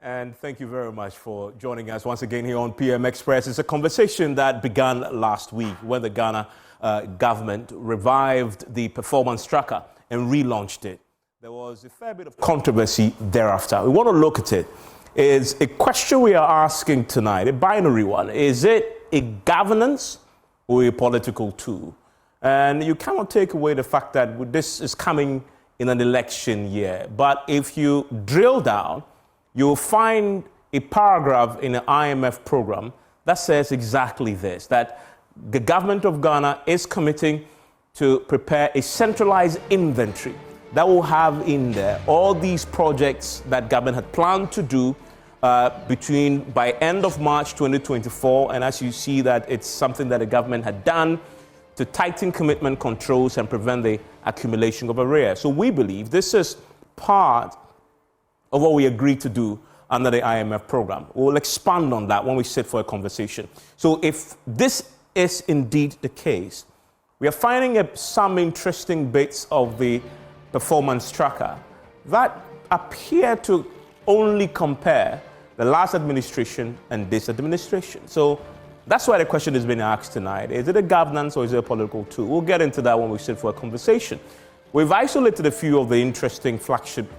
And thank you very much for joining us once again here on PM Express. It's a conversation that began last week when the Ghana government revived the performance tracker and relaunched it. There was a fair bit of controversy thereafter. We want to look at it. It's a question we are asking tonight, a binary one. Is it a governance or a political tool? And you cannot take away the fact that this is coming in an election year. But if you drill down, you'll find a paragraph in the IMF program that says exactly this, that the government of Ghana is committing to prepare a centralized inventory that will have in there all these projects that government had planned to do by end of March 2024. And as you see that it's something that the government had done to tighten commitment controls and prevent the accumulation of arrears. So we believe this is part of what we agreed to do under the IMF program. We'll expand on that when we sit for a conversation. So if this is indeed the case, we are finding some interesting bits of the performance tracker that appear to only compare the last administration and this administration. So that's why the question has been asked tonight. Is it a governance or is it a political tool? We'll get into that when we sit for a conversation. We've isolated a few of the interesting flagship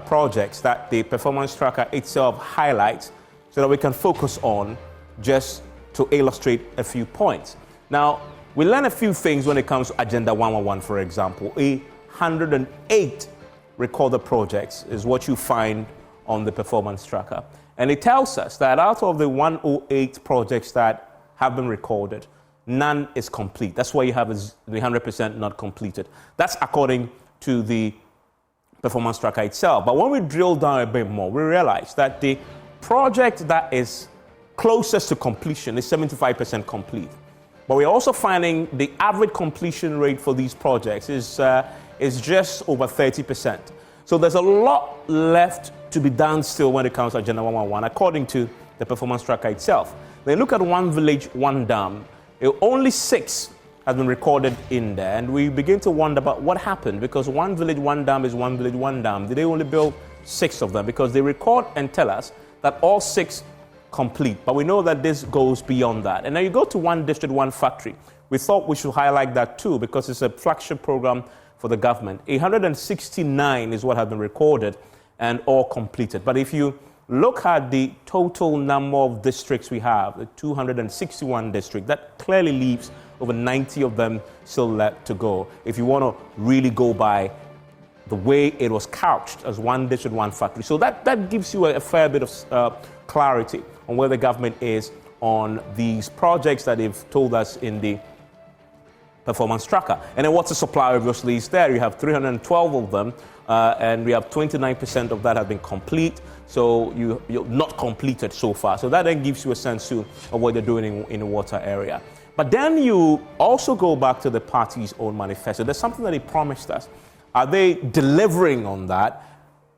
projects that the performance tracker itself highlights so that we can focus on just to illustrate a few points. Now, we learn a few things when it comes to Agenda 111, for example. 108 recorded projects is what you find on the performance tracker. And it tells us that out of the 108 projects that have been recorded, none is complete. That's why you have the 100% not completed. That's according to the performance tracker itself. But when we drill down a bit more, we realize that the project that is closest to completion is 75% complete. But we're also finding the average completion rate for these projects is just over 30%. So there's a lot left to be done still when it comes to Agenda 111, according to the performance tracker itself. Then look at One Village, One Dam. Only 6 has been recorded in there, and we begin to wonder about what happened, because One Village, One Dam is One Village, One Dam. Did they only build 6 of them? Because they record and tell us that all 6 complete, but we know that this goes beyond that. And now you go to One District, One Factory. We thought we should highlight that too, because it's a flagship program for the government. 169 is what has been recorded and all completed. But if you look at the total number of districts we have, the 261 districts, that clearly leaves over 90 of them still left to go. If you want to really go by the way it was couched as One District, One Factory. So that gives you a fair bit of clarity on where the government is on these projects that they've told us in the performance tracker. And then what's the supply obviously is there. You have 312 of them, and we have 29% of that have been complete. So you're not completed so far. So that then gives you a sense too of what they're doing in the water area. But then you also go back to the party's own manifesto. There's something that they promised us. Are they delivering on that?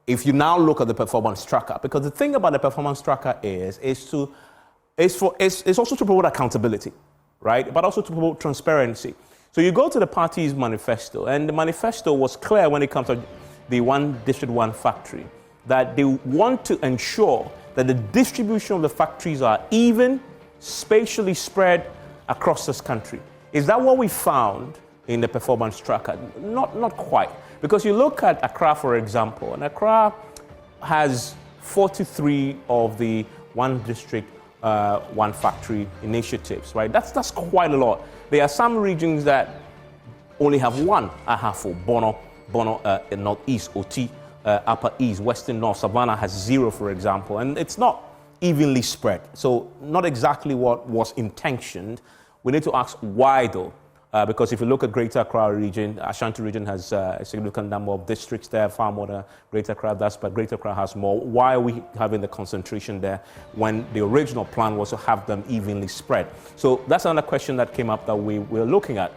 If you now look at the performance tracker, because the thing about the performance tracker is also to promote accountability, right? But also to promote transparency. So you go to the party's manifesto, and the manifesto was clear when it comes to the One District, One Factory, that they want to ensure that the distribution of the factories are even, spatially spread across this country. Is that what we found in the performance tracker? Not quite. Because you look at Accra, for example, and Accra has 43 of the One District, One Factory initiatives, right? That's quite a lot. There are some regions that only have one. Ahafo, Bono, Northeast, Oti, Upper East, Western North, Savannah has 0, for example, and it's not evenly spread. So not exactly what was intentioned. We need to ask why though, because if you look at Greater Accra region, Ashanti region has a significant number of districts there, far more than Greater Accra does, but Greater Accra has more. Why are we having the concentration there when the original plan was to have them evenly spread? So that's another question that came up that we're looking at.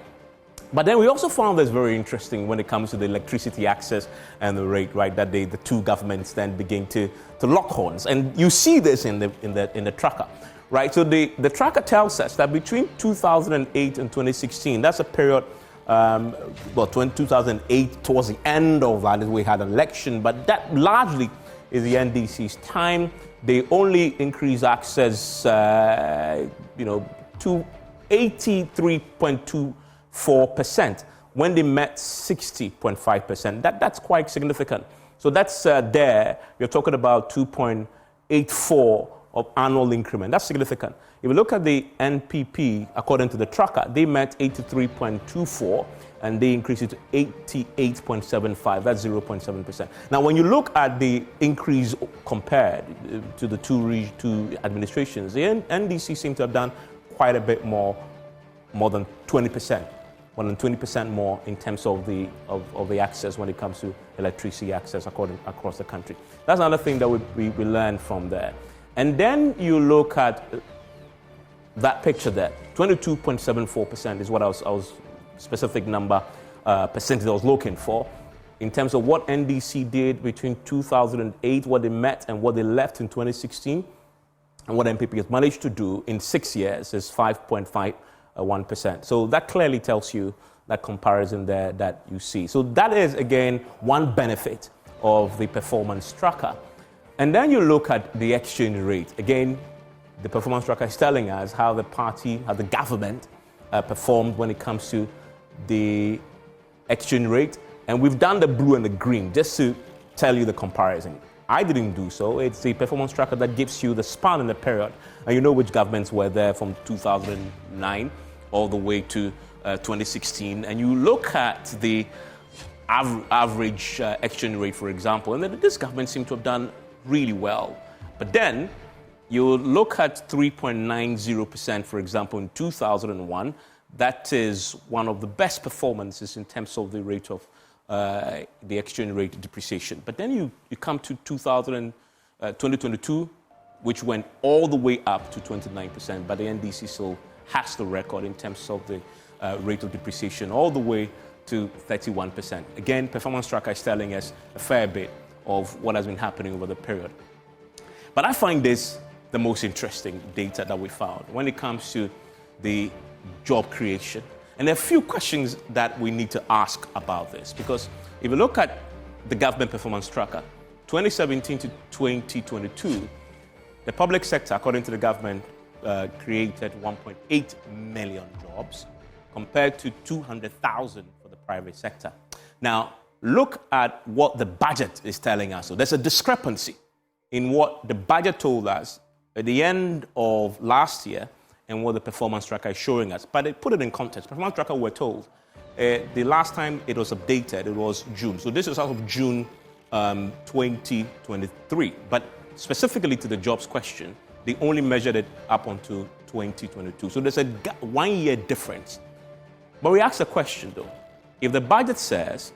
But then we also found this very interesting when it comes to the electricity access and the rate, right? That the two governments then begin to lock horns, and you see this in the tracker, right? So the tracker tells us that between 2008 and 2016, that's a period. 2008 towards the end of that, we had an election, but that largely is the NDC's time. They only increase access, to 83.24% when they met 60.5%. That's quite significant. So that's there. You're talking about 2.84 of annual increment. That's significant. If you look at the NPP, according to the tracker, they met 83.24 and they increased it to 88.75. That's 0.7%. Now, when you look at the increase compared to the two administrations, the NDC seem to have done quite a bit more than 20%. More than 20% more in terms of the access when it comes to electricity access across the country. That's another thing that we learned from there. And then you look at that picture there. 22.74% is what I was specific number percentage I was looking for in terms of what NDC did between 2008, what they met and what they left in 2016, and what NPP has managed to do in 6 years is 5.51%. So that clearly tells you that comparison there that you see. So that is, again, one benefit of the performance tracker. And then you look at the exchange rate. Again, the performance tracker is telling us how the government performed when it comes to the exchange rate. And we've done the blue and the green just to tell you the comparison. I didn't do so. It's the performance tracker that gives you the span in the period. And you know which governments were there from 2009 all the way to 2016. And you look at the average exchange rate, for example, and then this government seemed to have done really well. But then you look at 3.90%, for example, in 2001. That is one of the best performances in terms of the rate of the exchange rate depreciation. But then you come to 2022, which went all the way up to 29%, but the NDC still has the record in terms of the rate of depreciation all the way to 31%. Again, performance tracker is telling us a fair bit of what has been happening over the period. But I find this the most interesting data that we found when it comes to the job creation. And there are a few questions that we need to ask about this, because if you look at the government performance tracker, 2017 to 2022, the public sector, according to the government, created 1.8 million jobs compared to 200,000 for the private sector. Now, look at what the budget is telling us. So there's a discrepancy in what the budget told us at the end of last year and what the performance tracker is showing us. But put it in context. Performance tracker, we're told, the last time it was updated, it was June. So this is out of June 2023. But specifically to the jobs question, they only measured it up until 2022. So there's a 1 year difference. But we ask a question, though. If the budget says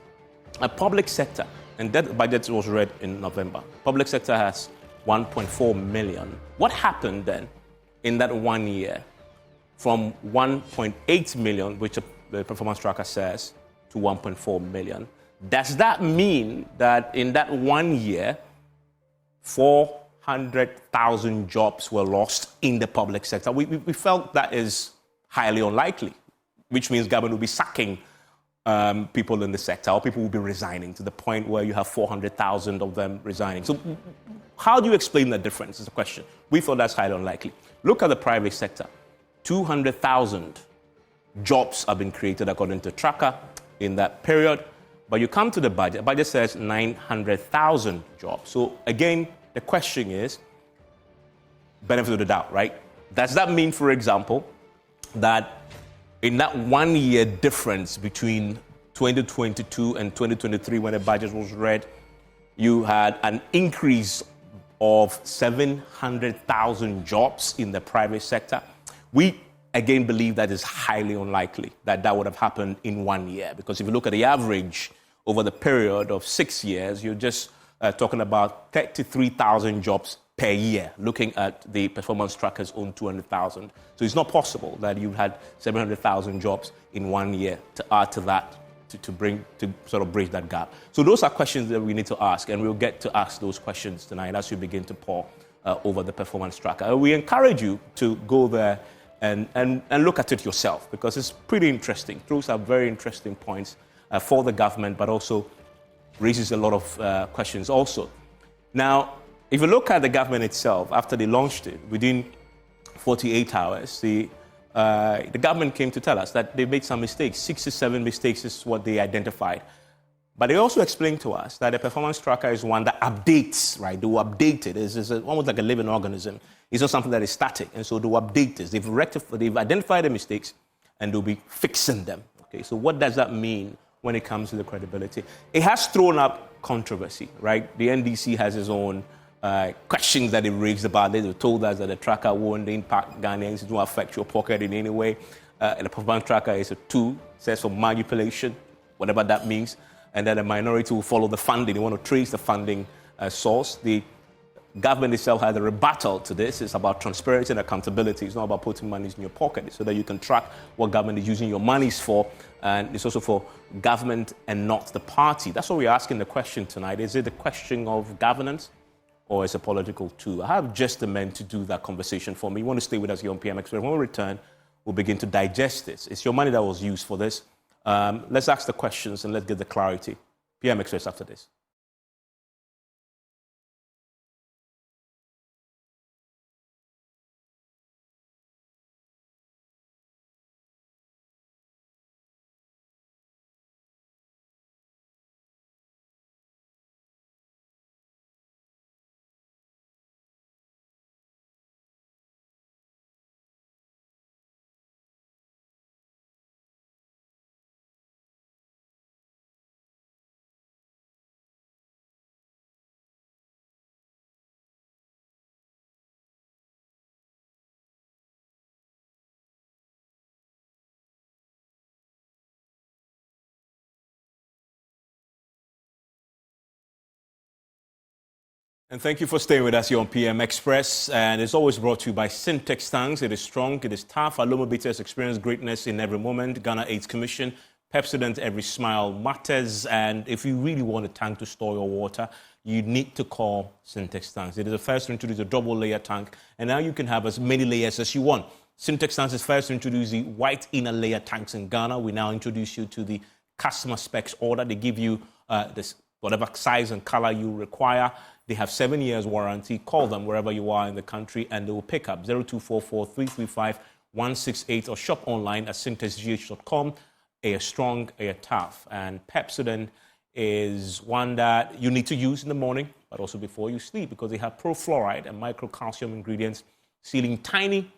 a public sector, and that budget was read in November, public sector has 1.4 million, what happened then in that 1 year from 1.8 million, which the performance tracker says, to 1.4 million? Does that mean that in that 1 year, 400,000 jobs were lost in the public sector? We felt that is highly unlikely, which means government will be sacking people in the sector, or people will be resigning to the point where you have 400,000 of them resigning. So how do you explain that difference is the question. We thought that's highly unlikely. Look at the private sector. 200,000 jobs have been created according to tracker in that period. But you come to the budget. The budget says 900,000 jobs. So again, the question is, benefit of the doubt, right? Does that mean, for example, that in that 1 year difference between 2022 and 2023, when the budget was read, you had an increase of 700,000 jobs in the private sector? We, again, believe that is highly unlikely that would have happened in 1 year. Because if you look at the average over the period of 6 years, you're just talking about 33,000 jobs per year, looking at the performance tracker's own 200,000. So it's not possible that you had 700,000 jobs in 1 year to add to that, to sort of bridge that gap. So those are questions that we need to ask, and we'll get to ask those questions tonight as we begin to pore over the performance tracker. We encourage you to go there and look at it yourself, because it's pretty interesting. Those are very interesting points for the government, but also raises a lot of questions also. Now, if you look at the government itself, after they launched it, within 48 hours, the government came to tell us that they made some mistakes. 67 mistakes is what they identified. But they also explained to us that the performance tracker is one that updates, right? They will update it. It's almost like a living organism. It's not something that is static. And so they will update this. They've identified the mistakes and they'll be fixing them. Okay, so what does that mean when it comes to the credibility? It has thrown up controversy, right? The NDC has its own questions that it raised about it. They told us that the tracker won't impact Ghanaians. It won't affect your pocket in any way. And the performance tracker is a tool, says for manipulation, whatever that means. And then the minority will follow the funding. They want to trace the funding source. The government itself has a rebuttal to this. It's about transparency and accountability. It's not about putting money in your pocket so that you can track what government is using your monies for. And it's also for government and not the party. That's what we're asking the question tonight. Is it a question of governance or is it a political tool? I have just the men to do that conversation for me. You want to stay with us here on PM Express. When we return, we'll begin to digest this. It's your money that was used for this. Let's ask the questions and let's get the clarity. PM Express after this. And thank you for staying with us here on PM Express. And it's always brought to you by Syntex Tanks. It is strong, it is tough. Aloma Bitters experience greatness in every moment. Ghana AIDS Commission, Pepsodent, every smile matters. And if you really want a tank to store your water, you need to call Syntex Tanks. It is the first to introduce a double layer tank. And now you can have as many layers as you want. Syntex Tanks is first to introduce the white inner layer tanks in Ghana. We now introduce you to the customer specs order. They give you this whatever size and color you require. They have 7 years warranty. Call them wherever you are in the country and they will pick up 0244-335-168 or shop online at syntexgh.com. Air strong, air tough. And Pepsodent is one that you need to use in the morning, but also before you sleep because they have profluoride and microcalcium ingredients sealing tiny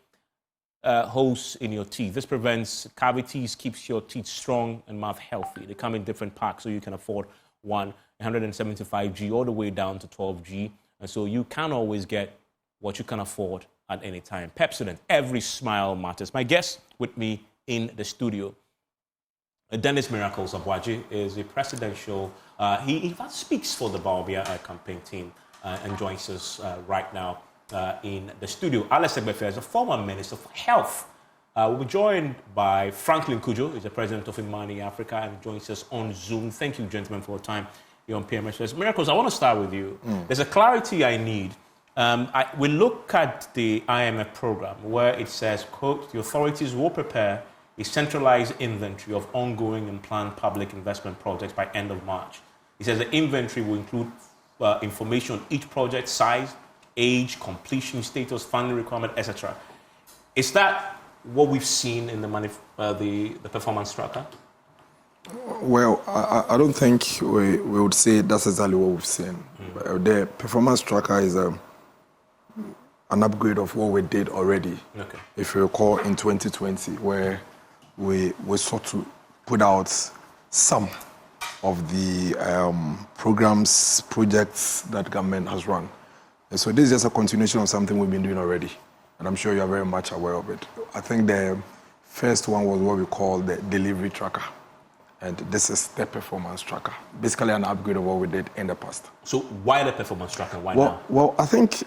holes in your teeth. This prevents cavities, keeps your teeth strong and mouth healthy. They come in different packs so you can afford one 175G all the way down to 12G. And so you can always get what you can afford at any time. Pepsodent, every smile matters. My guest with me in the studio, Dennis Miracles Abwaji, is a presidential, he in fact speaks for the Bawumia campaign team and joins us right now in the studio. Alex Egbefe is a former Minister for Health. We'll be joined by Franklin Kujo, who's the president of Imani Africa, and joins us on Zoom. Thank you, gentlemen, for your time here on PMS. Miracles, I want to start with you. There's a clarity I need. We look at the IMF program where it says, quote, the authorities will prepare a centralized inventory of ongoing and planned public investment projects by end of March. It says the inventory will include information on each project, size, age, completion status, funding requirement, etc. Is that what we've seen in the performance tracker? Well, I don't think we would say that's exactly what we've seen. The performance tracker is an upgrade of what we did already. Okay. If you recall, in 2020, where we sought to put out some of the programs, projects that government has run. And so this is just a continuation of something we've been doing already. And I'm sure you're very much aware of it. I think the first one was what we call the delivery tracker. And this is the performance tracker. Basically an upgrade of what we did in the past. So why the performance tracker? Why now? Well, I think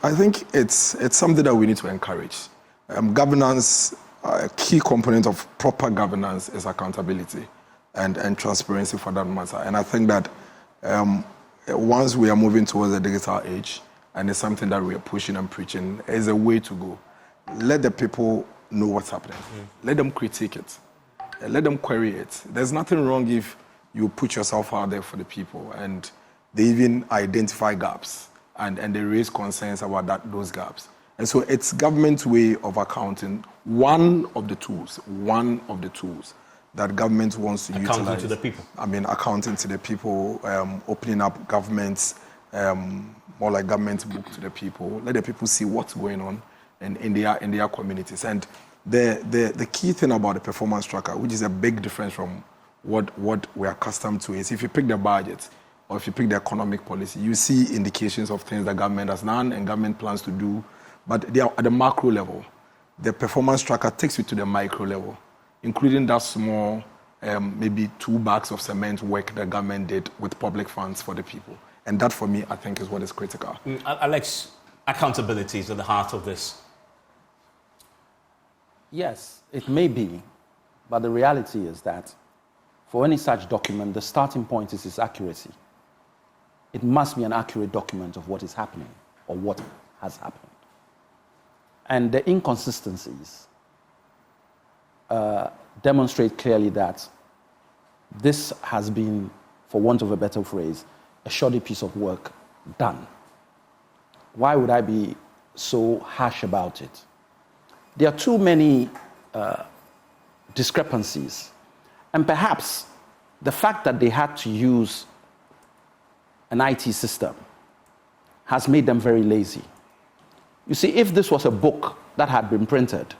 it's something that we need to encourage. Governance, a key component of proper governance is accountability and transparency for that matter. And I think that once we are moving towards the digital age, and it's something that we are pushing and preaching, is a way to go. Let the people know what's happening. Let them critique it. Let them query it. There's nothing wrong if you put yourself out there for the people and they even identify gaps and they raise concerns about those gaps. And so it's government's way of accounting, one of the tools that government wants to utilize. Accounting to the people. I mean, accounting to the people, opening up governments, more like government's book to the people, let the people see what's going on in their communities. And the key thing about the performance tracker, which is a big difference from what we're accustomed to, is if you pick the budget or if you pick the economic policy, you see indications of things that government has done and government plans to do, but they are at the macro level. The performance tracker takes you to the micro level, including that small, maybe 2 bags of cement work that government did with public funds for the people. And that, for me, I think is what is critical. Alex, accountability is at the heart of this. Yes, it may be, but the reality is that for any such document, the starting point is its accuracy. It must be an accurate document of what is happening or what has happened. And the inconsistencies demonstrate clearly that this has been, for want of a better phrase, a shoddy piece of work done. Why would I be so harsh about it? There are too many discrepancies. And perhaps the fact that they had to use an IT system has made them very lazy. You see, if this was a book that had been printed,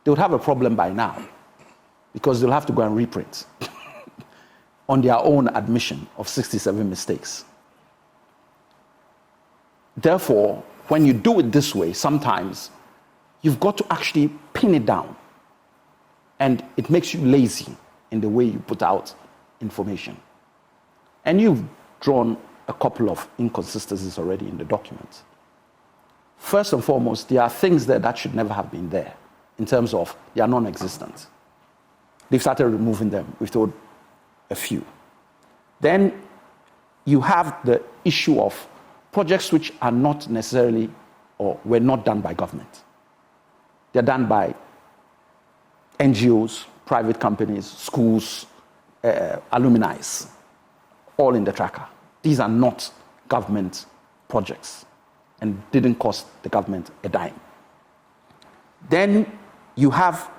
they would have a problem by now because they'll have to go and reprint on their own admission of 67 mistakes. Therefore, when you do it this way, sometimes you've got to actually pin it down, and it makes you lazy in the way you put out information. And you've drawn a couple of inconsistencies already in the document. First and foremost, there are things there that should never have been there in terms of they are non-existent. They've started removing them. We've told a few. Then you have the issue of projects which are not necessarily or were not done by government. They're done by NGOs, private companies, schools, alumni, all in the tracker. These are not government projects and didn't cost the government a dime. Then you have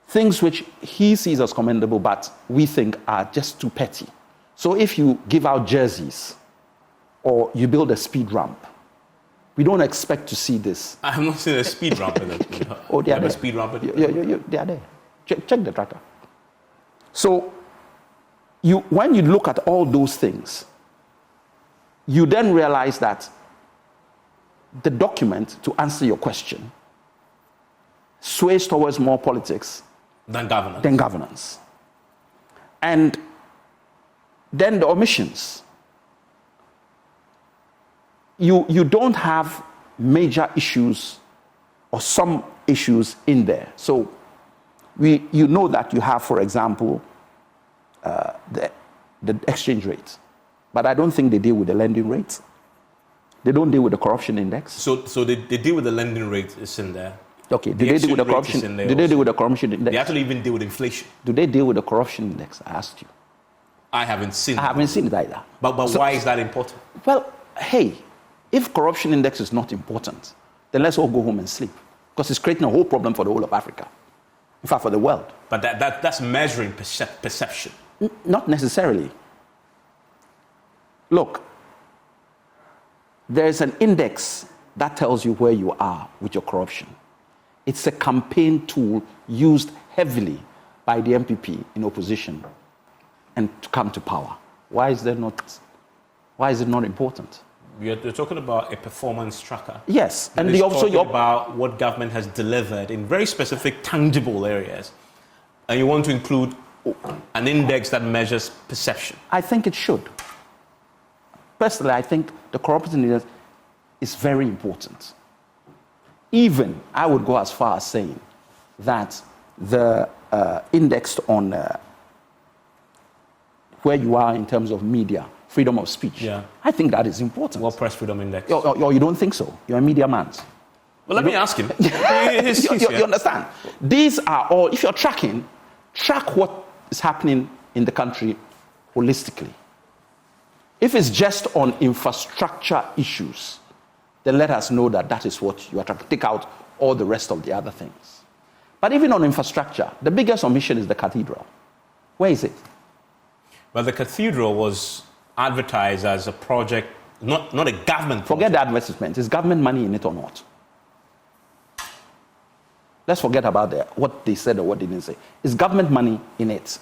things which he sees as commendable, but we think are just too petty. So if you give out jerseys or you build a speed ramp, we don't expect to see this. I have not seen a speed ramp in it. Oh, they are there. A speed ramp They are there. Check the tracker. So when you look at all those things, you then realize that the document, to answer your question, sways towards more politics than governance. And then the omissions. You don't have major issues or some issues in there. So you know that you have, for example, the exchange rate. But I don't think they deal with the lending rate. They don't deal with the corruption index. So they deal with the lending rate, it's in there. Okay, do they deal with the corruption? Do they deal with the corruption index? They actually even deal with inflation. Do they deal with the corruption index? I asked you. I haven't seen it. I haven't seen it either. But so, why is that important? Well, hey, if corruption index is not important, then let's all go home and sleep. Because it's creating a whole problem for the whole of Africa. In fact, for the world. But that's measuring perception. Not necessarily. Look, there's an index that tells you where you are with your corruption. It's a campaign tool used heavily by the MPP in opposition and to come to power. Why is it not important? You're talking about a performance tracker. Yes, and you're talking about what government has delivered in very specific, tangible areas, and you want to include an index that measures perception. I think it should. Personally, I think the corruption index is very important. Even, I would go as far as saying that the index on where you are in terms of media, freedom of speech, I think that is important. What press freedom index? Or you don't think so? You're a media man. Well, let me ask him. You understand? These are all, if you're tracking, track what is happening in the country holistically. If it's just on infrastructure issues, then let us know that that is what you are trying to take out all the rest of the other things. But even on infrastructure, the biggest omission is the cathedral. Where is it? But the cathedral was advertised as a project, not a government project. Forget the advertisement. Is government money in it or not? Let's forget about what they said or what they didn't say. Is government money in it?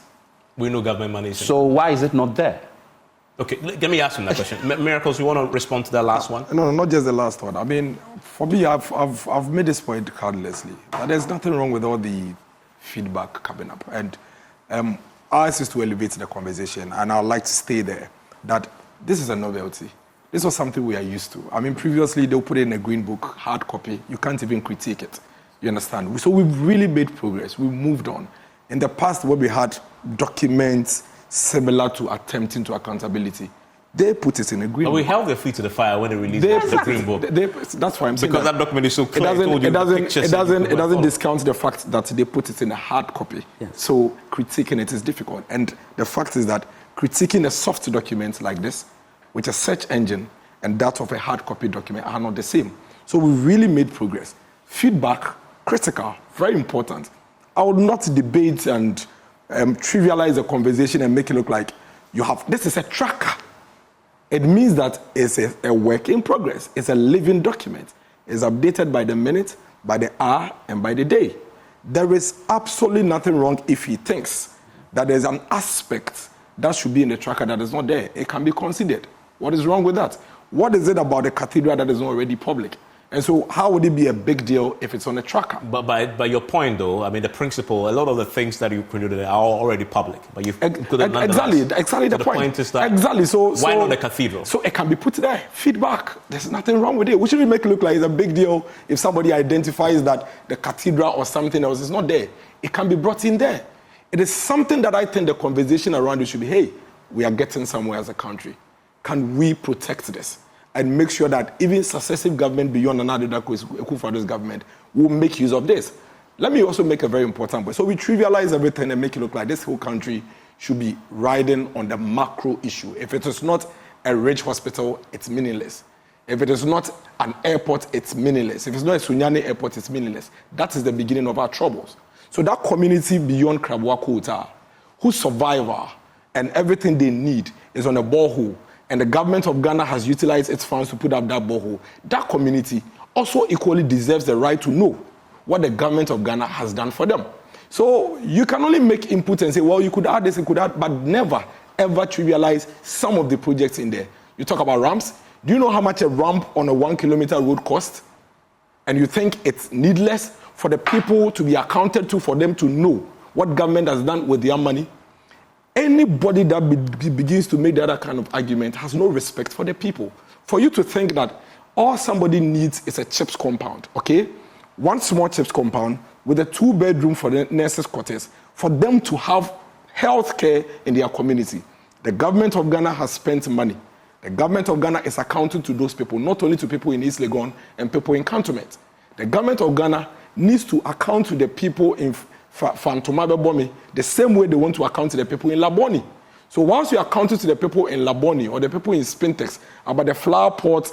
We know government money is in it. So why is it not there? Okay, let me ask him that question. Miracles, you want to respond to that last one? No, not just the last one. I mean, for me, I've made this point cardlessly. But there's nothing wrong with all the feedback coming up. And ours is to elevate the conversation, and I'd like to stay there, that this is a novelty. This was something we are used to. I mean, previously, they'll put it in a green book, hard copy. You can't even critique it. You understand? So we've really made progress. We've moved on. In the past, where we had documents similar to attempting to accountability, they put it in a green book. But we held their feet to the fire when they released the green book. That's why I'm saying because that document is so clear. It doesn't discount the fact that they put it in a hard copy. Yes. So critiquing it is difficult. And the fact is that critiquing a soft document like this, with a search engine, and that of a hard copy document are not the same. So we really made progress. Feedback, critical, very important. I would not debate and trivialize the conversation and make it look like this is a tracker. It means that it's a work in progress. It's a living document. It's updated by the minute, by the hour, and by the day. There is absolutely nothing wrong if he thinks that there's an aspect that should be in the tracker that is not there. It can be considered. What is wrong with that? What is it about the cathedral that is not already public? And so how would it be a big deal if it's on a tracker? But by your point, though, I mean, the principle, a lot of the things that you printed are already public. But you've exactly the point. Point is that exactly. So why not the cathedral? So it can be put there. Feedback. There's nothing wrong with it. We shouldn't make it look like it's a big deal if somebody identifies that the cathedral or something else is not there. It can be brought in there. It is something that I think the conversation around it should be, hey, we are getting somewhere as a country. Can we protect this? And make sure that even successive government beyond another Akufo-Addo's government will make use of this. Let me also make a very important point. So we trivialize everything and make it look like this whole country should be riding on the macro issue. If it is not a rich hospital, it's meaningless. If it is not an airport, it's meaningless. If it's not a Sunyani airport, it's meaningless. That is the beginning of our troubles. So that community beyond Krabwa Kota, whose survival and everything they need is on a borehole, and the government of Ghana has utilized its funds to put up that borehole, that community also equally deserves the right to know what the government of Ghana has done for them. So you can only make input and say, well, you could add this, you could add, but never, ever trivialize some of the projects in there. You talk about ramps. Do you know how much a ramp on a 1 kilometer road costs? And you think it's needless for the people to be accounted to, for them to know what government has done with their money? Anybody that begins to make the other kind of argument has no respect for the people. For you to think that all somebody needs is a CHIPS compound, okay? One small CHIPS compound with a 2-bedroom for the nurses' quarters, for them to have health care in their community. The government of Ghana has spent money. The government of Ghana is accounting to those people, not only to people in East Legon and people in Cantonment. The government of Ghana needs to account to the people in Fantomabe Bomi the same way they want to account to the people in Laboni. So once you account to the people in Laboni or the people in Spintex about the flower port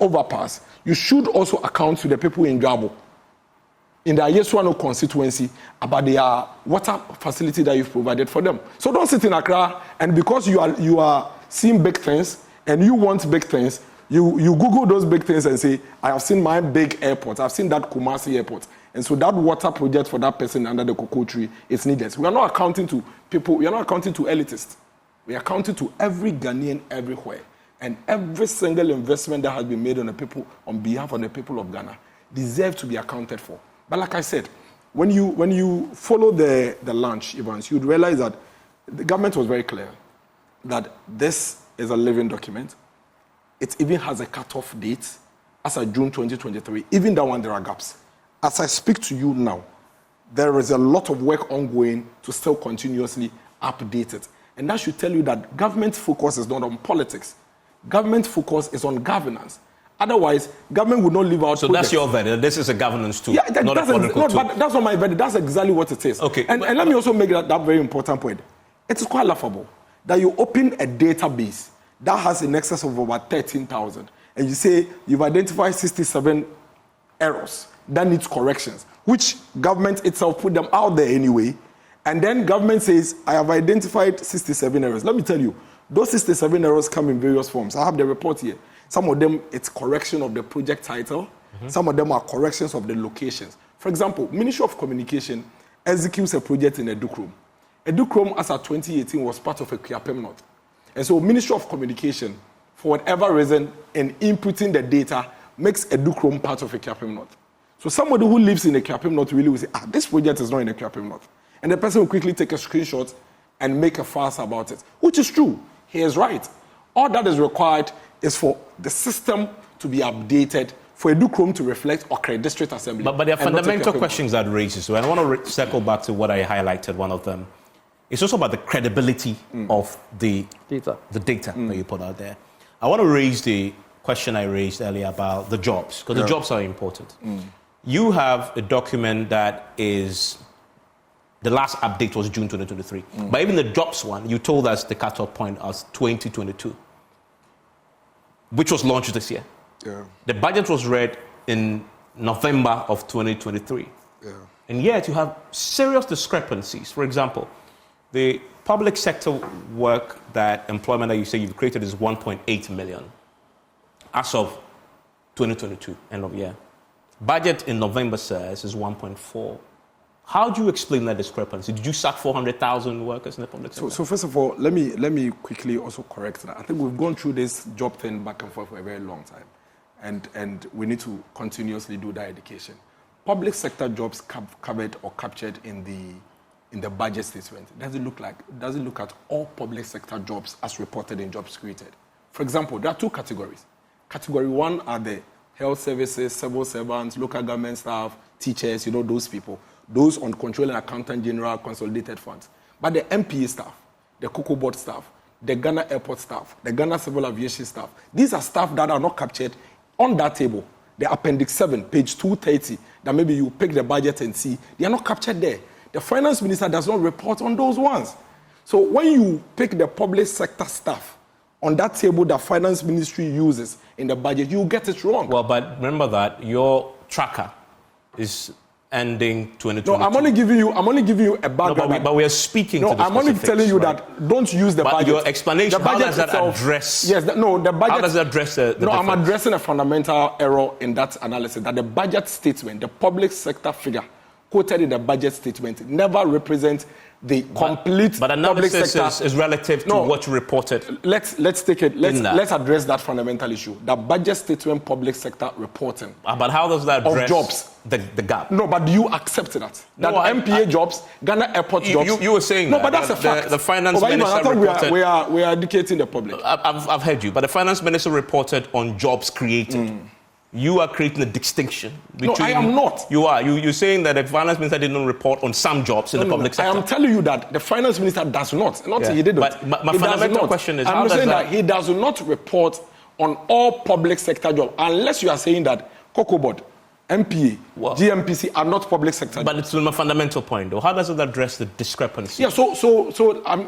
overpass, you should also account to the people in Jabo, in the Yesuano constituency, about their water facility that you've provided for them. So don't sit in Accra, and because you are seeing big things and you want big things, you Google those big things and say, I have seen my big airport, I've seen that Kumasi airport. And so that water project for that person under the cocoa tree is needed. We are not accounting to people, we are not accounting to elitists. We are accounting to every Ghanaian everywhere. And every single investment that has been made on the people, on behalf of the people of Ghana, deserves to be accounted for. But like I said, when you follow the launch events, you'd realize that the government was very clear that this is a living document. It even has a cutoff date as of June 2023. Even that one, there are gaps. As I speak to you now, there is a lot of work ongoing to still continuously update it. And that should tell you that government focus is not on politics. Government focus is on governance. Otherwise, government would not leave out. So projects. That's your verdict. This is a governance tool, yeah, not a political tool. But that's not my verdict. That's exactly what it is. Okay. And let me also make that very important point. It is quite laughable that you open a database that has in excess of about 13,000, and you say you've identified 67 errors that needs corrections, which government itself put them out there anyway, and then government says, I have identified 67 errors. Let me tell you, those 67 errors come in various forms. I have the report here. Some of them, it's correction of the project title. Some of them are corrections of the locations. For example, Ministry of Communication executes a project in Edukrom. Edukrom, as of 2018, was part of a Ekuapem North. And so Ministry of Communication, for whatever reason, in inputting the data, makes Edukrom part of a Ekuapem North. So somebody who lives in a Ekuapem North really will say, this project is not in a Ekuapem North. And the person will quickly take a screenshot and make a fuss about it, which is true. He is right. All that is required is for the system to be updated, for Edukrom to reflect Okra District Assembly. But there are fundamental questions that raises. So I want to circle back to what I highlighted, one of them. It's also about the credibility of the data that you put out there. I want to raise the question I raised earlier about the jobs, because the jobs are important. You have a document that is, the last update was June 2023. But even the jobs one, you told us the cutoff point was 2022, which was launched this year. The budget was read in November of 2023. And yet you have serious discrepancies. For example, the public sector work, that employment that you say you've created, is 1.8 million as of 2022, end of year. Budget in November says is 1.4. How do you explain that discrepancy? Did you sack 400,000 workers in the public sector? So first of all, let me quickly also correct that. I think we've gone through this job thing back and forth for a very long time. And we need to continuously do that education. Public sector jobs covered or captured in the budget statement doesn't look at all public sector jobs as reported in jobs created. For example, there are two categories. Category one are the health services, civil servants, local government staff, teachers, those people. Those on Control and Accountant General Consolidated Funds. But the MPA staff, the Cocoa Board staff, the Ghana Airport staff, the Ghana Civil Aviation staff, these are staff that are not captured on that table. The Appendix 7, page 230, that maybe you pick the budget and see, they are not captured there. The finance minister does not report on those ones. So when you pick the public sector staff on that table that finance ministry uses in the budget, you get it wrong. Well, but remember that your tracker is ending 2022. No, I'm only giving you a background. No, but we are speaking to the I'm only telling you that don't use the budget. Your explanation, how does that address? Yes, the budget. How does that address the No, difference? I'm addressing a fundamental error in that analysis, that the budget statement, the public sector figure quoted in the budget statement, never represents the complete but public sector. Is relative to what you reported. Let's take it. Let's address that fundamental issue. The budget statement, public sector reporting. But how does that address of jobs? The gap? No, but do you accept that? That MPA jobs, Ghana Airport jobs. You were saying no, but that's a fact. The finance minister reported. We are educating the public. I've heard you, but the finance minister reported on jobs created. You are creating a distinction between... No, I am not. You are. You're saying that the finance minister didn't report on some jobs in the public sector. I am telling you that the finance minister does not. He didn't. But my fundamental question is, I'm saying that he does not report on all public sector jobs, unless you are saying that Cocoa Board, MPA, GMPC are not public sector. But it's my fundamental point, though. How does it address the discrepancy? Yeah, so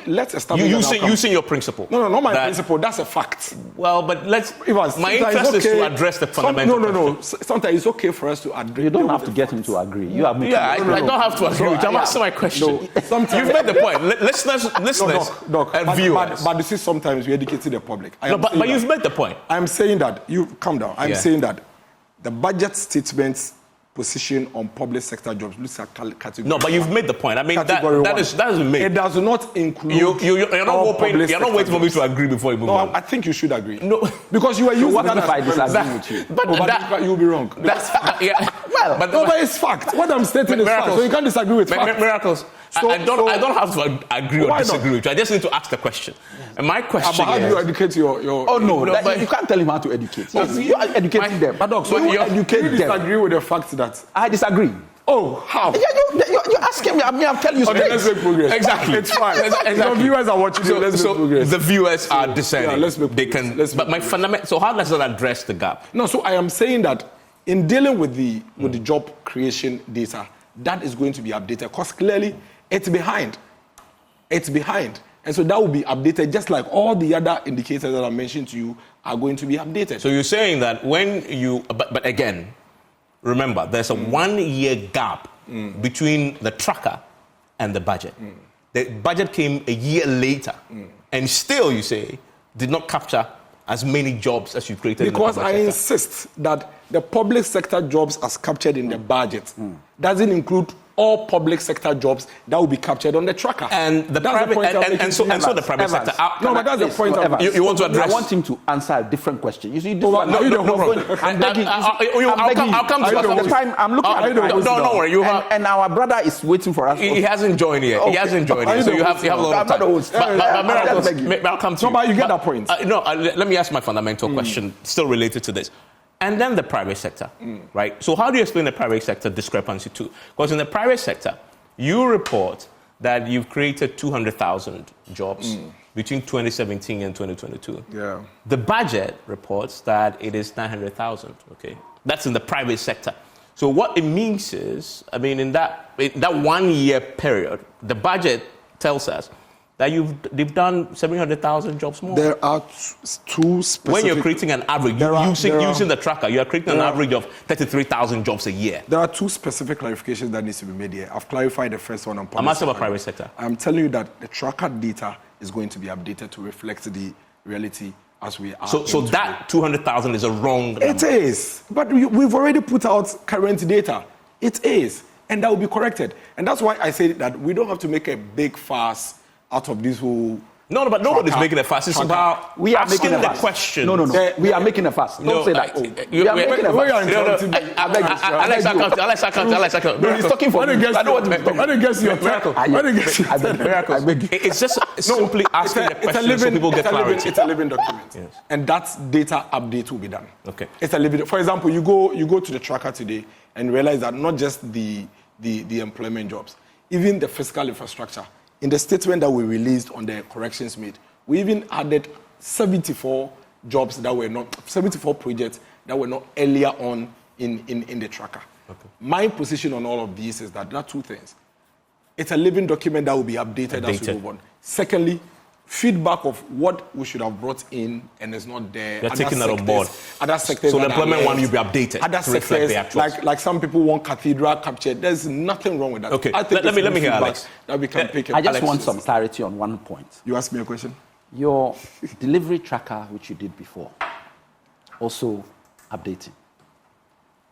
let's establish using your principle. No, not my principle. That's a fact. Well, but my interest is to address the fundamental No. Sometimes it's okay for us to agree. You don't have to get him to agree. You have I don't have to agree with you. I'm asking my question. You've made the point. Listeners and viewers. But this is sometimes we educate the public. But you've made the point. I'm saying that. You calm down. I'm saying that the budget statement's position on public sector jobs looks at category. No, but you've made the point. I mean, that has been made. It does not include. You're not waiting for me to agree before you move on. I think you should agree. No, because you are using that. If I disagree with you? But you'll be wrong. But it's fact. What I'm stating is fact. So you can't disagree with fact. Miracles. I don't have to agree or disagree with you. I just need to ask the question. And my question is... But how do you educate your... Oh, no, you can't tell him how to educate. You are educating them. But so you educate them. You disagree with the fact that... I disagree. Oh, how? You're asking me. I'm telling you straight. Okay, let's make progress. Exactly. It's fine. The viewers are watching. Let's make progress. The viewers are discerning. Yeah, let's make progress. But my fundamental... So how does that address the gap? No, so I am saying that in dealing with the job creation data, that is going to be updated because clearly it's behind. And And so that will be updated, just like all the other indicators that I mentioned to you are going to be updated. So you're saying that when you, but again, remember, there's a 1 year gap between the tracker and the budget. The budget came a year later, and still, you say, did not capture as many jobs as you created because in the public sector. insist that the public sector jobs as captured in the budget doesn't include all public sector jobs that will be captured on the tracker. And the private, and so the private sector. No, but that's the point. You want to address? I want him to answer a different question. You see, no, I'm begging. I'll come to the time. I'm looking at the don't worry. And our brother is waiting for us. He hasn't joined yet. He hasn't joined yet. So you have a lot of time. But I'll come to you. But you get that point. Let me ask my fundamental question, still related to this. And then the private sector, right? So how do you explain the private sector discrepancy too? Because in the private sector, you report that you've created 200,000 jobs between 2017 and 2022. Yeah. The budget reports that it is 900,000, okay? That's in the private sector. So what it means is, I mean, in that 1 year period, the budget tells us that they've done 700,000 jobs more. There are two specific... When you're creating an average, using the tracker, you are creating an average of 33,000 jobs a year. There are two specific clarifications that needs to be made here. I've clarified the first one on public. I'm asking about private sector. I'm telling you that the tracker data is going to be updated to reflect the reality as we are. So that 200,000 is a wrong number. It is. But we've already put out current data. It is. And that will be corrected. And that's why I say that we don't have to make a big fuss out of this whole... No, but nobody's making a fuss. It's about we are making the question. No. We are making a fuss. Don't say that. We are making a fuss. Alex, I beg you. No, he's talking for me. I don't want to talk. I don't guess your turn. I beg you. It's just simply asking the question so people get clarity. It's a living document. Yes. And that data update will be done. Okay. It's a living... For example, you go to the tracker today and realize that not just the employment jobs, even the fiscal infrastructure. In the statement that we released on the corrections made, we even added 74 jobs that were not, 74 projects that were not earlier on in the tracker. Okay. My position on all of these is that there are two things. It's a living document that will be updated as we move on. Secondly, feedback of what we should have brought in and is not there. You're taking that on board. Other sectors. So the employment one will be updated. Other sectors, like some people want cathedral captured. There's nothing wrong with that. Okay, let me hear Alex. That we can pick. I just want some clarity on one point. You asked me a question? Your delivery tracker, which you did before, also updating,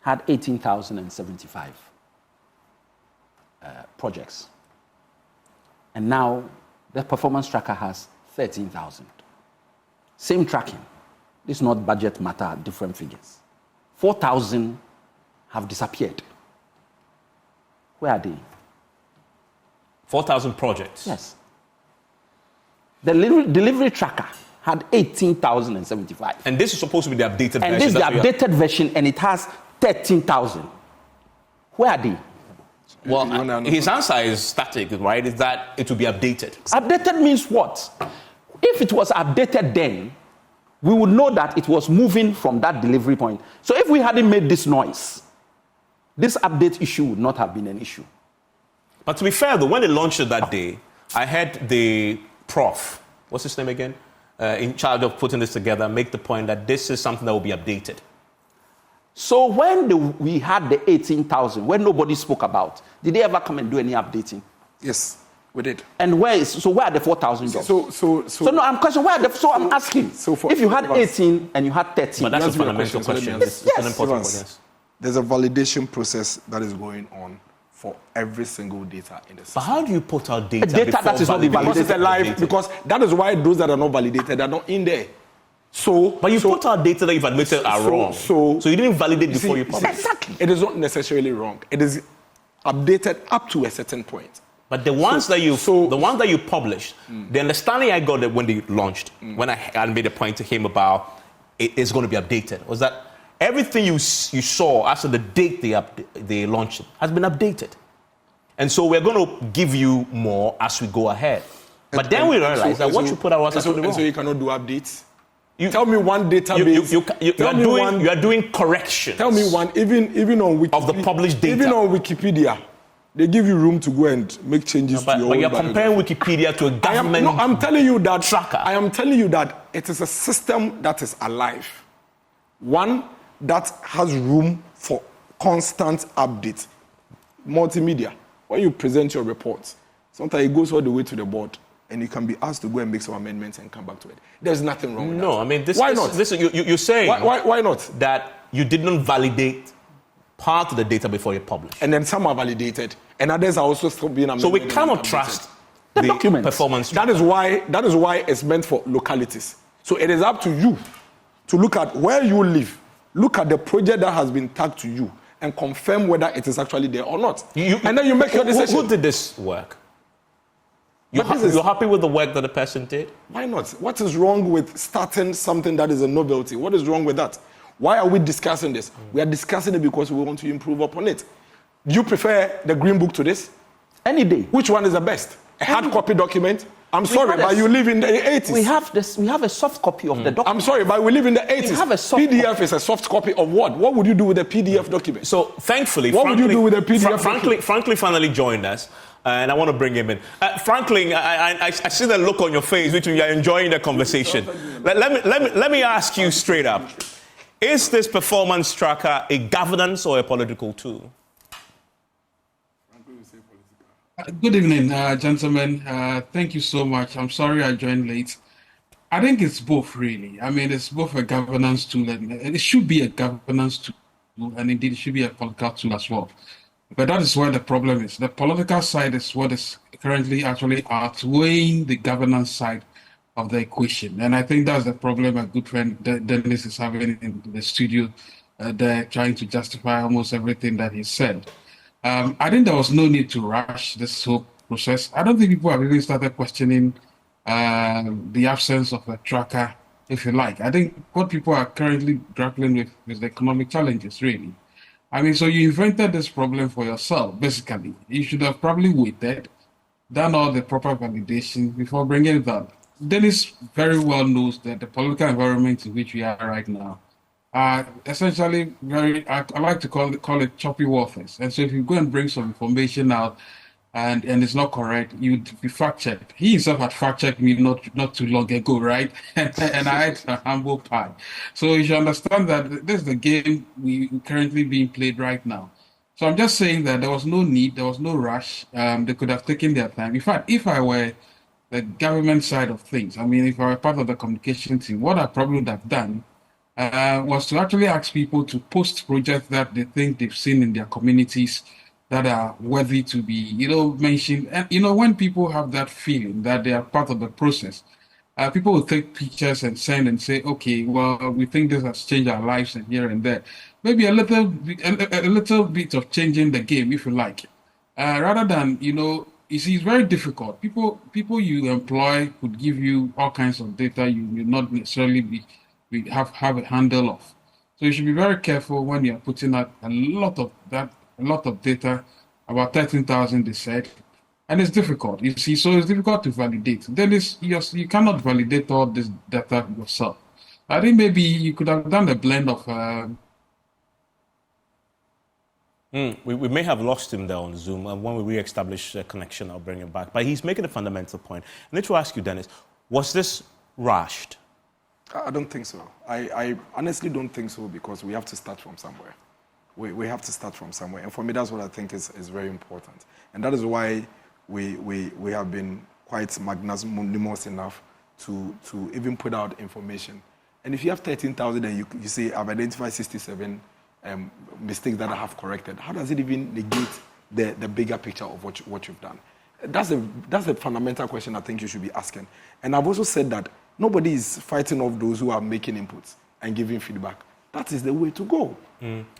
had 18,075 projects. And now the performance tracker has 13,000. Same tracking. This is not budget matter, different figures. 4,000 have disappeared. Where are they? 4,000 projects? Yes. The delivery tracker had 18,075. And this is supposed to be the updated version. And this is the updated version, and it has 13,000. Where are they? Well, his answer is static, right? Is that it will be updated. Updated means what? If it was updated then, we would know that it was moving from that delivery point. So if we hadn't made this noise, this update issue would not have been an issue. But to be fair, though, when they launched it that day, I had the prof, what's his name again, in charge of putting this together, make the point that this is something that will be updated. So when we had the 18,000, when nobody spoke about, did they ever come and do any updating? Yes, we did. And where are the 4,000 jobs? So no, I'm questioning I'm asking. If you had 18 and you had 13, but that's a fundamental question. Yes. It's an important question. There's a validation process that is going on for every single data in the system. But how do you put out data that is not validated? Because it's alive. Because that is why those that are not validated are not in there. But you put out data that you've admitted are wrong. So you didn't validate before you published. Exactly. It is not necessarily wrong. It is updated up to a certain point. But the ones that you published, the understanding I got that when they launched, when I made a point to him about it is going to be updated, was that everything you saw as of the date they launched it has been updated. And so we're going to give you more as we go ahead. But then we realized that what you put out was actually wrong. So you cannot do updates? Tell me one database. You are doing correction. Tell me one, even on Wikipedia. Of the published data. Even on Wikipedia. They give you room to go and make changes to your But own you're comparing Wikipedia to a government I'm telling you that tracker. I am telling you that it is a system that is alive. One that has room for constant updates. Multimedia. When you present your reports, sometimes it goes all the way to the board, and you can be asked to go and make some amendments and come back to it. There's nothing wrong with that. No, I mean, why not? You're saying why not? That you didn't validate part of the data before you published. And then some are validated, and others are also still being amended. So we cannot trust the documents. Performance. That is why it's meant for localities. So it is up to you to look at where you live, look at the project that has been tagged to you, and confirm whether it is actually there or not. And then you make your decision. Who did this work? You're happy with the work that the person did? Why not? What is wrong with starting something that is a novelty? What is wrong with that? Why are we discussing this? We are discussing it because we want to improve upon it. Do you prefer the Green Book to this? Any day. Which one is the best? A hard copy document? I'm sorry, but you live in the 80s. We have a soft copy of the document. I'm sorry, but we live in the 80s. We have a soft PDF is a soft copy of what? What would you do with a PDF document? So, thankfully, what would you do with a PDF document? Franklin finally joined us, and I want to bring him in. Franklin, I see the look on your face, which you are enjoying the conversation. Let me ask you straight up. Is this performance tracker a governance or a political tool? Good evening, gentlemen. Thank you so much. I'm sorry I joined late. I think it's both, really. I mean, it's both a governance tool and it should be a governance tool, and indeed it should be a political tool as well. But that is where the problem is. The political side is what is currently actually outweighing the governance side of the equation. And I think that's the problem a good friend Dennis is having in the studio. They're trying to justify almost everything that he said. I think there was no need to rush this whole process. I don't think people have even started questioning the absence of a tracker, if you like. I think what people are currently grappling with is the economic challenges, really. I mean, so you invented this problem for yourself, basically. You should have probably waited, done all the proper validation before bringing it up. Dennis very well knows that the political environment in which we are right now essentially I like to call it choppy waters. And so if you go and bring some information out and it's not correct, you'd be fact-checked. He himself had fact-checked me not too long ago, right? and I had a humble pie. So you should understand that this is the game we currently being played right now. So I'm just saying that there was no need, there was no rush. They could have taken their time. In fact, if I were the government side of things, I mean, if I were part of the communication team, what I probably would have done was to actually ask people to post projects that they think they've seen in their communities that are worthy to be, mentioned. And, when people have that feeling that they are part of the process, people will take pictures and send and say, okay, well, we think this has changed our lives and here and there. Maybe a little bit of changing the game, if you like. Rather than, you see, it's very difficult. People you employ could give you all kinds of data you will not necessarily have a handle of. So you should be very careful when you're putting out a lot of data, about 13,000 they said, and it's difficult. You see, so it's difficult to validate. Then you cannot validate all this data yourself. I think maybe you could have done a blend of. We may have lost him there on Zoom, and when we re-establish the connection, I'll bring him back. But he's making a fundamental point. I need to ask you, Dennis, was this rushed? I don't think so. I honestly don't think so, because we have to start from somewhere. We have to start from somewhere. And for me, that's what I think is very important. And that is why we have been quite magnanimous enough to even put out information. And if you have 13,000 and you say, I've identified 67 mistakes that I have corrected, how does it even negate the bigger picture of what you've done? That's the fundamental question I think you should be asking. And I've also said that nobody is fighting off those who are making inputs and giving feedback. That is the way to go.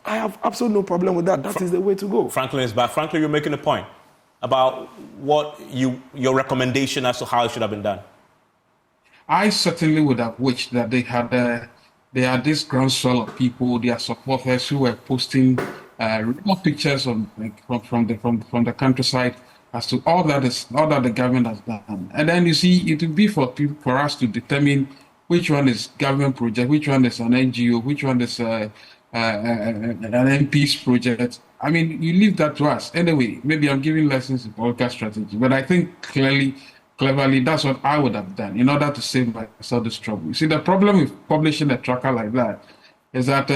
I have absolutely no problem with that. That is the way to go. Franklin is back. Franklin, you're making a point about what your recommendation as to how it should have been done. I certainly would have wished that they had this groundswell of people, their supporters, who were posting real pictures from the countryside as to all that the government has done. And then you see, it would be for us to determine which one is government project, which one is an NGO, which one is an MP's project. I mean, you leave that to us. Anyway, maybe I'm giving lessons in political strategy, but I think cleverly, that's what I would have done in order to save myself this trouble. You see, the problem with publishing a tracker like that is that,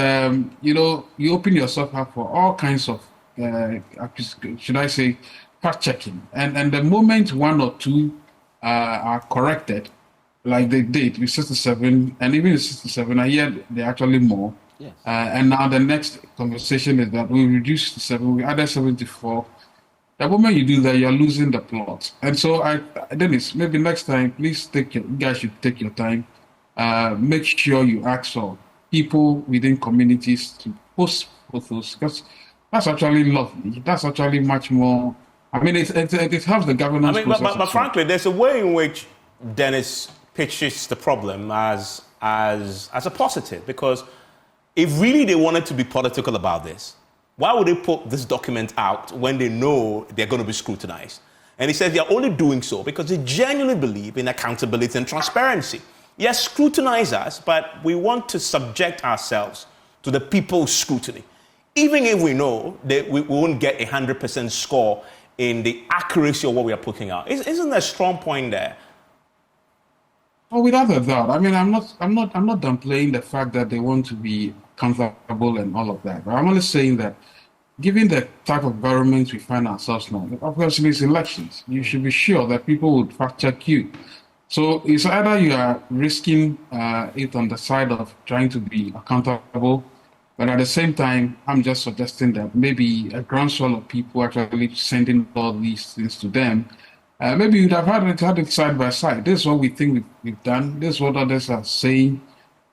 you open yourself up for all kinds of, should I say, fact-checking. And the moment one or two are corrected, like they did with 67, and even with 67, I hear they're actually more. Yes. And now the next conversation is that we reduced to 7, we added 74. The moment you do that, you're losing the plot. And so, Dennis, maybe next time, please you guys should take your time. Make sure you ask for people within communities to post photos, because that's actually lovely. That's actually much more. I mean, it helps the governance process. But frankly, there's a way in which Dennis pitches the problem as a positive, because if really they wanted to be political about this, why would they put this document out when they know they're going to be scrutinized? And he says they're only doing so because they genuinely believe in accountability and transparency. Yes, scrutinize us, but we want to subject ourselves to the people's scrutiny. Even if we know that we won't get 100% score in the accuracy of what we are putting out. Isn't there a strong point there? Oh, without a doubt. I mean, I'm not downplaying the fact that they want to be comfortable and all of that. But I'm only saying that, given the type of environment we find ourselves now, obviously it's elections. You should be sure that people would fact check you. So it's either you are risking it on the side of trying to be accountable, but at the same time, I'm just suggesting that maybe a groundswell of people actually sending all these things to them. Maybe you'd have had it side by side. This is what we think we've done. This is what others are saying.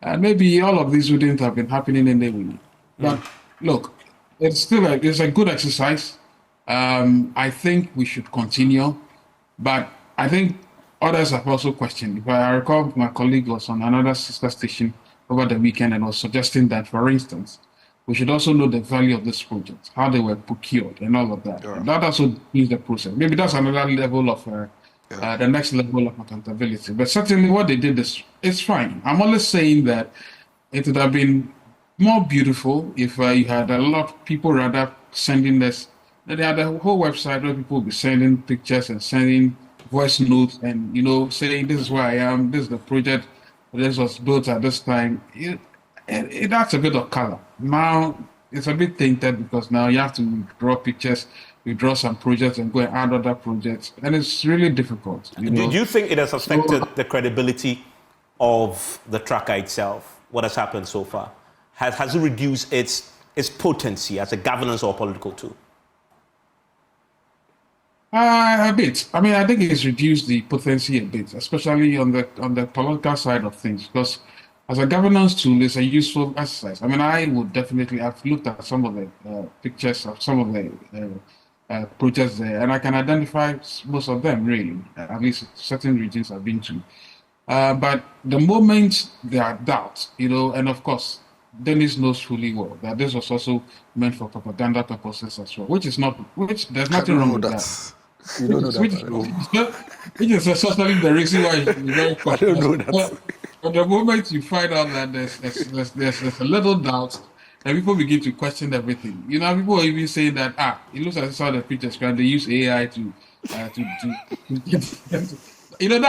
And maybe all of this wouldn't have been happening anyway. But look, it's a good exercise. I think we should continue. But I think others have also questioned. If I recall, my colleague was on another sister station over the weekend and was suggesting that, for instance, we should also know the value of this project, how they were procured and all of that. Yeah. That also is the process. Maybe that's another level of, the next level of accountability. But certainly what they did is fine. I'm only saying that it would have been more beautiful if you had a lot of people rather sending this. They had a whole website where people would be sending pictures and sending voice notes and, saying this is where I am, this is the project, this was built at this time. It adds a bit of color. Now, it's a bit tainted because now you have to draw pictures, you draw some projects and go and add other projects. And it's really difficult. Do you think it has affected the credibility of the tracker itself, what has happened so far? Has it reduced its potency as a governance or political tool? A bit. I mean, I think it's reduced the potency a bit, especially on the political side of things, because as a governance tool, it's a useful exercise. I mean, I've looked at some of the pictures of some of the projects there, and I can identify most of them, really, at least certain regions I've been to. But the moment there are doubts, and of course, Dennis knows fully well that this was also meant for propaganda purposes as well, which there's nothing wrong with that. You don't know that. Which is essentially the reason why you're very I don't know that. But the moment you find out that there's a little doubt, and people begin to question everything. People are even saying that it looks as if the pictures they use AI to that's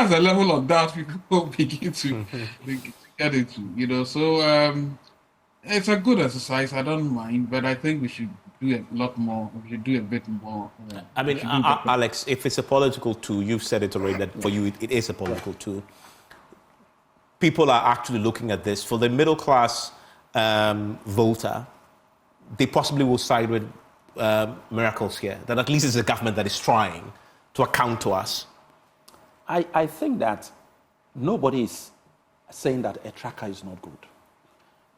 the level of doubt people begin to get into. So it's a good exercise. I don't mind, but I think we should do a lot more. We should do a bit more. Alex, if it's a political tool, you've said it already that for you it is a political tool. People are actually looking at this. For the middle class voter, they possibly will side with miracles here, that at least it's a government that is trying to account to us. I think that nobody is saying that a tracker is not good.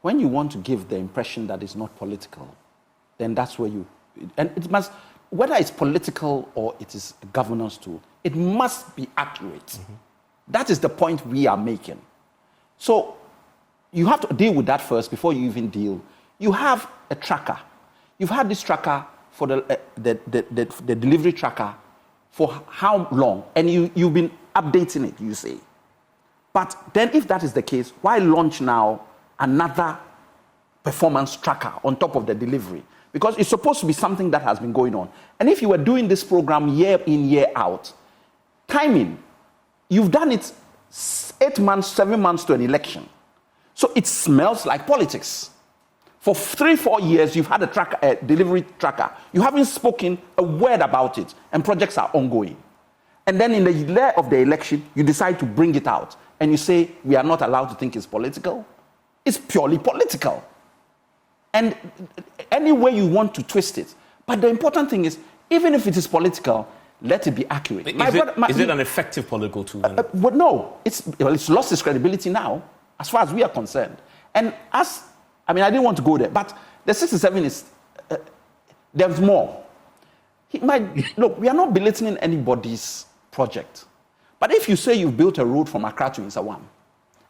When you want to give the impression that it's not political, then that's where and it must, whether it's political or it is a governance tool, it must be accurate. Mm-hmm. That is the point we are making. So you have to deal with that first before you even deal. You have a tracker. You've had this tracker for the delivery tracker for how long? And you've been updating it, you say. But then if that is the case, why launch now another performance tracker on top of the delivery? Because it's supposed to be something that has been going on. And if you were doing this program year in, year out, timing, you've done it 8 months, 7 months to an election. So it smells like politics. For 3-4 years, you've had a tracker, a delivery tracker. You haven't spoken a word about it, and projects are ongoing. And then in the year of the election, you decide to bring it out, and you say, we are not allowed to think it's political. It's purely political. And any way you want to twist it. But the important thing is, even if it is political, let it be accurate. Is it an effective political tool? But no, it's lost its credibility now, as far as we are concerned. And I didn't want to go there, but the 67 is, there's more. Look, we are not belittling anybody's project. But if you say you've built a road from Accra to Nsawam,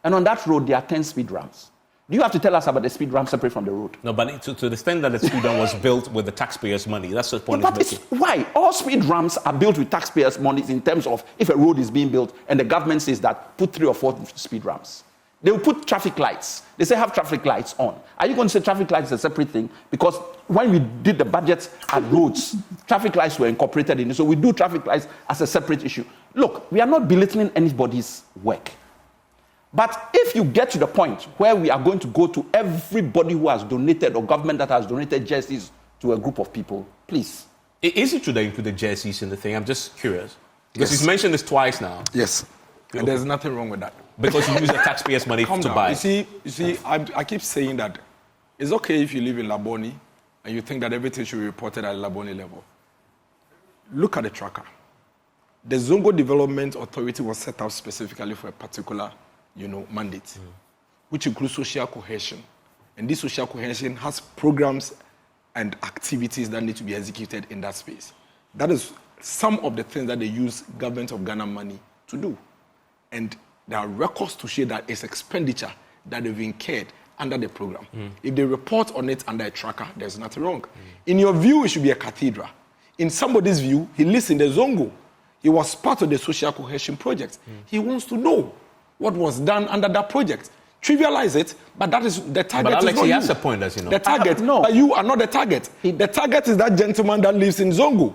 and on that road there are 10 speed ramps, do you have to tell us about the speed ramp separate from the road? No, but to the extent that the speed ramp was built with the taxpayers' money, that's the point. But why? All speed ramps are built with taxpayers' money in terms of if a road is being built and the government says that put 3 or 4 speed ramps. They will put traffic lights. They say have traffic lights on. Are you going to say traffic lights is a separate thing? Because when we did the budget at roads, traffic lights were incorporated in it. So we do traffic lights as a separate issue. Look, we are not belittling anybody's work. But if you get to the point where we are going to go to everybody who has donated or government that has donated jerseys to a group of people, please. Is it true that you put the jerseys in the thing? I'm just curious. Because he's mentioned this twice now. Yes. And there's nothing wrong with that. Because you use the taxpayers' money to buy. You see, I keep saying that it's okay if you live in Laboni and you think that everything should be reported at Laboni level. Look at the tracker. The Zongo Development Authority was set up specifically for a particular, mandate, which includes social cohesion. And this social cohesion has programs and activities that need to be executed in that space. That is some of the things that they use Government of Ghana money to do. And there are records to show that it's expenditure that they've incurred under the program. If they report on it under a tracker, there's nothing wrong. In your view, it should be a cathedral. In somebody's view, he lives in the Zongo. He was part of the social cohesion project. He wants to know what was done under that project. Trivialize it, but that is the target. But Alex, he has you. a point, as you know. The target, no. But you are not the target. The target is that gentleman that lives in Zongo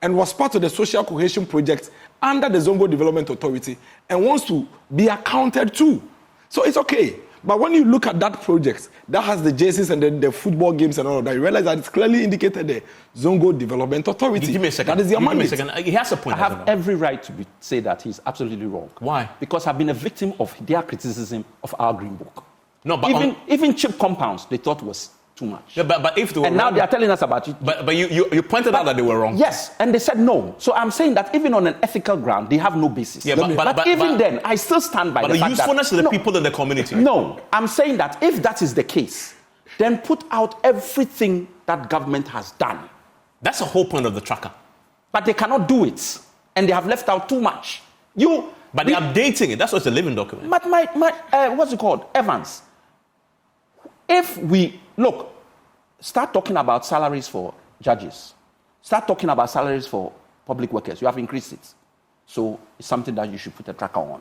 and was part of the social cohesion project under the Zongo Development Authority and wants to be accounted to. So it's okay. But when you look at that project that has the jerseys and the football games and all of that, you realize that it's clearly indicated the Zongo Development Authority. Give me a second. That is their mandate. He has a point. I have every right to say that he's absolutely wrong. Why? Because I've been a victim of their criticism of our Green Book. No, but even cheap compounds they thought was too much. Yeah, but if they were and wrong, now they are telling us about it. But you pointed out that they were wrong. Yes, and they said no. So I'm saying that even on an ethical ground, they have no basis. Yeah, but even then, I still stand by the fact that... But the usefulness to the people in the community. No, I'm saying that if that is the case, then put out everything that government has done. That's the whole point of the tracker. But they cannot do it, and they have left out too much. But they're updating it. That's what's a living document. But what's it called? Evans. If we... Look, start talking about salaries for judges. Start talking about salaries for public workers. You have increased it. So it's something that you should put a tracker on.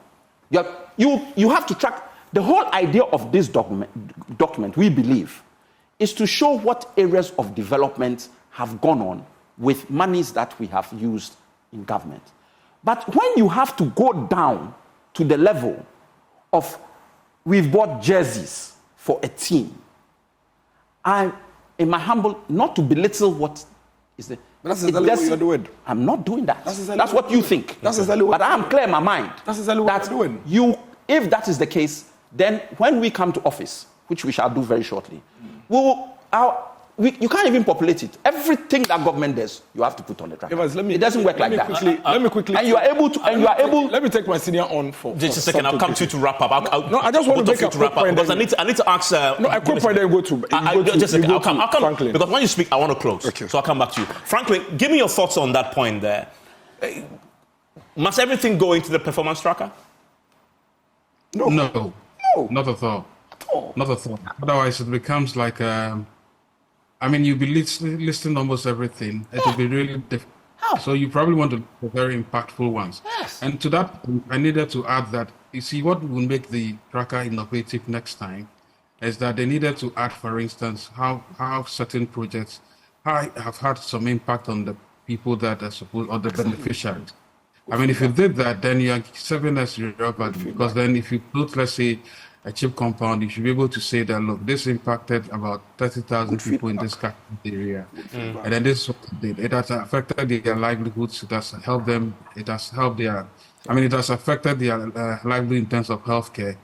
You have to track. The whole idea of this document, we believe, is to show what areas of development have gone on with monies that we have used in government. But when you have to go down to the level of we've bought jerseys for a team, in my humble, not to belittle what is the... But that's exactly what you're doing. I'm not doing that. That's what you think. That's exactly what... But I'm clear in my mind. That's exactly what you're doing. If that is the case, then when we come to office, which we shall do very shortly, you can't even populate it. Everything that government does, you have to put on the track. It doesn't work like that. Let me quickly... And you are able to... Let me take my senior on for... Just a second, I'll come to you to wrap up. I just want to make a quick point. Because I need to ask... a quick point, then go to... Just a second, I'll come. Franklin. Because when you speak, I want to close. Okay. So I'll come back to you. Franklin, give me your thoughts on that point there. Must everything go into the performance tracker? No, not at all. Not at all. Otherwise, it becomes like... you'll be listing almost everything. It will be really difficult. So you probably want to the very impactful ones. Yes. And to that, I needed to add that you see, what will make the tracker innovative next time is that they needed to add, for instance, how certain projects have had some impact on the people that are supposed, or the beneficiaries. I mean, if you did that, then you are serving as your value, because then if you put, let's say, a chip compound, you should be able to say that, look, this impacted about 30,000 people in this area. And then this is what it did. It has affected their livelihoods. It has helped them. It has helped their, I mean, it has affected their livelihood in terms of healthcare.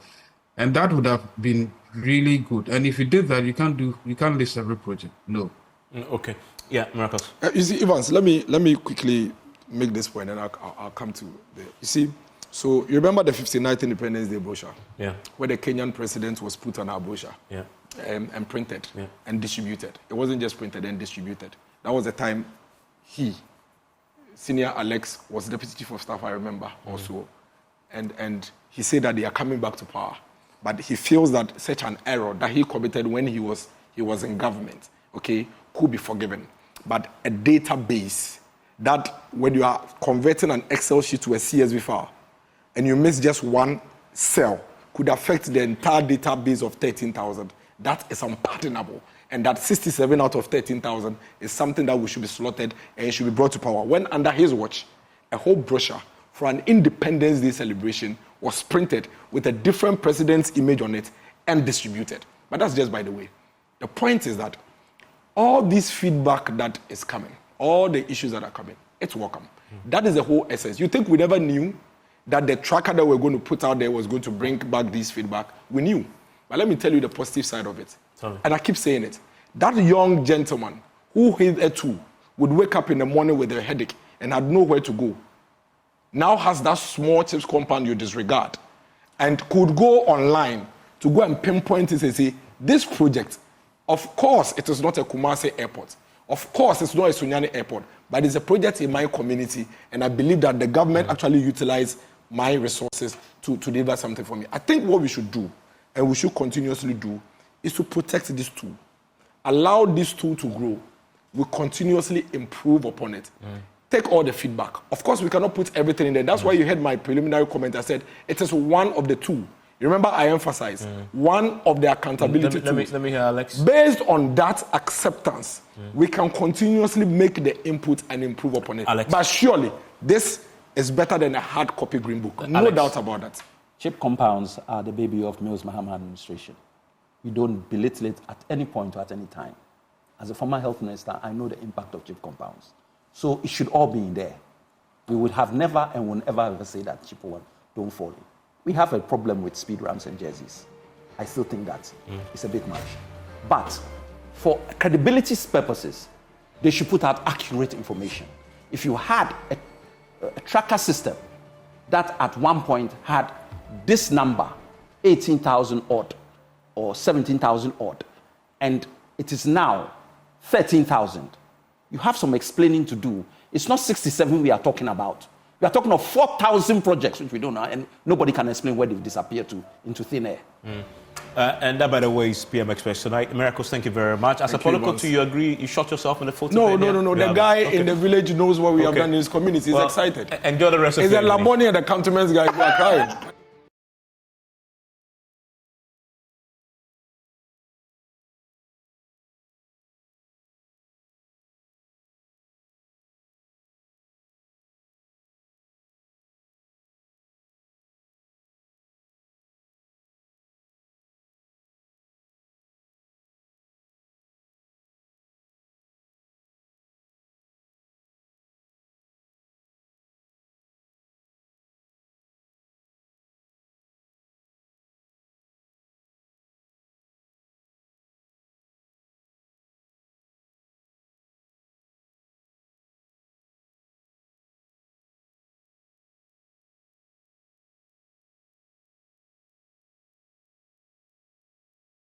And that would have been really good. And if you did that, you can't list every project. No. Okay. Yeah, Marcus. You see, Evans, let me quickly make this point, and I'll come to the. You see, so you remember the 59th Independence Day brochure? Yeah. Where the Kenyan president was put on our brochure. Yeah. And printed and distributed. It wasn't just printed and distributed. That was the time Senior Alex, was Deputy Chief of Staff, I remember, also. And he said that they are coming back to power. But he feels that such an error that he committed when he was in government, okay, could be forgiven. But a database that when you are converting an Excel sheet to a CSV file and you miss just one cell could affect the entire database of 13,000. That is unpardonable. And that 67 out of 13,000 is something that we should be slaughtered and should be brought to power. When under his watch, a whole brochure for an Independence Day celebration was printed with a different president's image on it and distributed. But that's just by the way. The point is that all this feedback that is coming, all the issues that are coming, it's welcome. That is the whole essence. You think we never knew that the tracker that we're going to put out there was going to bring back this feedback? We knew. But let me tell you the positive side of it. Sorry. And I keep saying it. That young gentleman who hitherto would wake up in the morning with a headache and had nowhere to go, now has that small chips compound you disregard and could go online to go and pinpoint it and say, this project, of course, it is not a Kumasi airport. Of course, it's not a Sunyani airport, but it's a project in my community, and I believe that the government actually utilized my resources to deliver something for me. I think what we should do, and we should continuously do, is to protect this tool. Allow this tool to grow. We continuously improve upon it. Take all the feedback. Of course, we cannot put everything in there. That's why you heard my preliminary comment. I said it is one of the two. You remember I emphasized one of the accountability tools. Let me hear Alex. Based on that acceptance, we can continuously make the input and improve upon it. Alex. But surely, this is better than a hard copy green book. No Alex. doubt about that. Chip compounds are the baby of Mills Mahama administration. We don't belittle it at any point or at any time. As a former health minister, I know the impact of chip compounds. So it should all be in there. We would have never and will never ever say that chip one don't fall in. We have a problem with speed ramps and jerseys. I still think that it's a bit much. But for credibility purposes, they should put out accurate information. If you had a tracker system that at one point had this number, 18,000 odd or 17,000 odd, and it is now 13,000, you have some explaining to do. It's not 67 we are talking about. We are talking of 4,000 projects, which we don't know, and nobody can explain where they've disappeared to, into thin air. And that, by the way, is PM Express tonight. Miracles, thank you very much. As a protocol, do you agree you shot yourself in the foot? No. The guy in the village knows what we have done in his community. He's excited. Enjoy the rest of He's your a evening. Laboni and the cantonments guy who are crying.